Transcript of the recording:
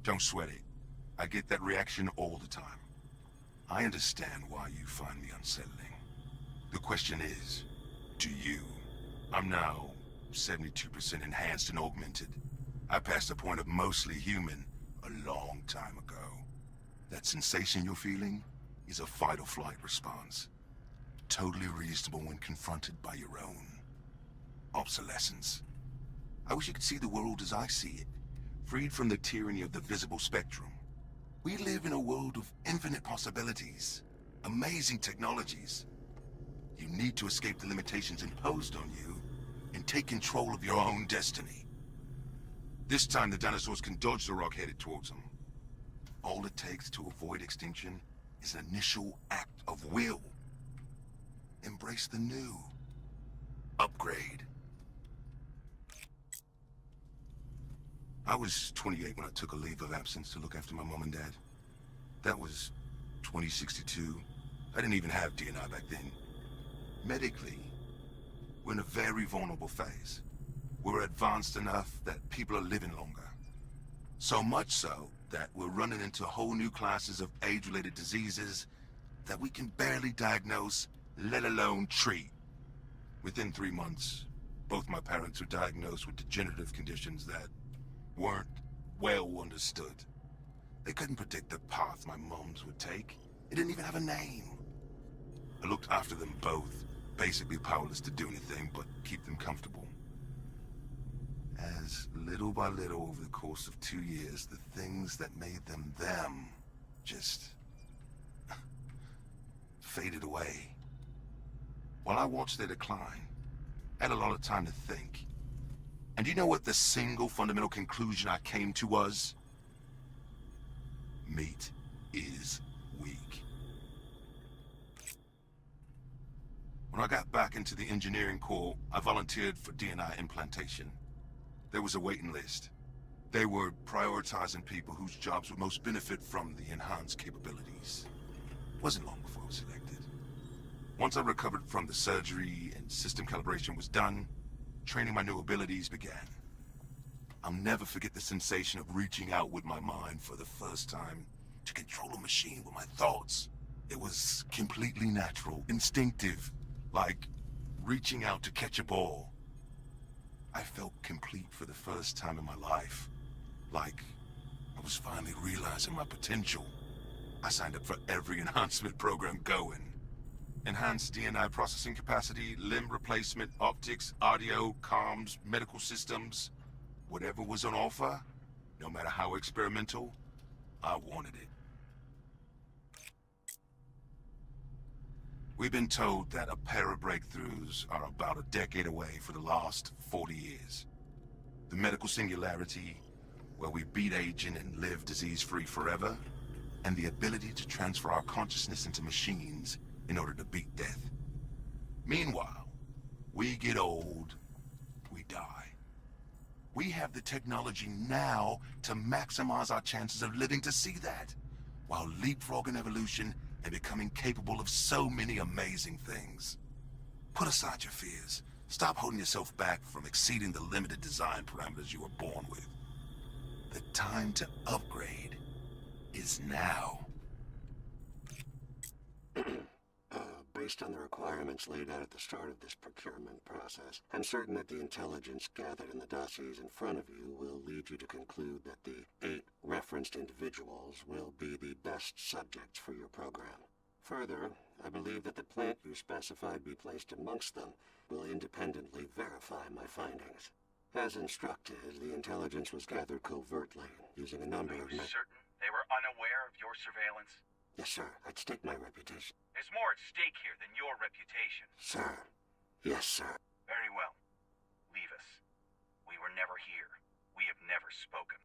Don't sweat it. I get that reaction all the time. I understand why you find me unsettling. The question is, do you? I'm now 72% enhanced and augmented. I passed the point of mostly human a long time ago. That sensation you're feeling is a fight or flight response. Totally reasonable when confronted by your own obsolescence. I wish you could see the world as I see it, freed from the tyranny of the visible spectrum. We live in a world of infinite possibilities, amazing technologies. You need to escape the limitations imposed on you and take control of your own destiny. This time the dinosaurs can dodge the rock headed towards them. All it takes to avoid extinction is an initial act of will. Embrace the new. Upgrade. I was 28 when I took a leave of absence to look after my mom and dad. That was 2062. I didn't even have DNI back then. Medically, we're in a very vulnerable phase. We're advanced enough that people are living longer. So much so that we're running into whole new classes of age-related diseases that we can barely diagnose, let alone treat. Within 3 months, both my parents were diagnosed with degenerative conditions that weren't well understood. They couldn't predict the path my mom's would take. It didn't even have a name. I looked after them both, basically powerless to do anything but keep them comfortable. As little by little over the course of 2 years, the things that made them them just faded away. While I watched their decline, I had a lot of time to think. And do you know what the single fundamental conclusion I came to was? Meat is weak. When I got back into the engineering corps, I volunteered for DNI implantation. There was a waiting list. They were prioritizing people whose jobs would most benefit from the enhanced capabilities. It wasn't long before I was selected. Once I recovered from the surgery and system calibration was done, training my new abilities began. I'll never forget the sensation of reaching out with my mind for the first time to control a machine with my thoughts. It was completely natural, instinctive, like reaching out to catch a ball. I felt complete for the first time in my life, like I was finally realizing my potential. I signed up for every enhancement program going. Enhanced DNI processing capacity, limb replacement, optics, audio, comms, medical systems. Whatever was on offer, no matter how experimental, I wanted it. We've been told that a pair of breakthroughs are about a decade away for the last 40 years. The medical singularity, where we beat aging and live disease-free forever, and the ability to transfer our consciousness into machines in order to beat death. Meanwhile, we get old, we die. We have the technology now to maximize our chances of living to see that, while leapfrogging evolution and becoming capable of so many amazing things. Put aside your fears. Stop holding yourself back from exceeding the limited design parameters you were born with. The time to upgrade is now. Based on the requirements laid out at the start of this procurement process, I'm certain that the intelligence gathered in the dossiers in front of you will lead you to conclude that the 8 referenced individuals will be the best subjects for your program. Further, I believe that the plant you specified be placed amongst them will independently verify my findings. As instructed, the intelligence was gathered covertly, using a number of... Are you certain they were unaware of your surveillance? Yes, sir. I'd stake my reputation. There's more at stake here than your reputation. Sir. Yes, sir. Very well. Leave us. We were never here. We have never spoken.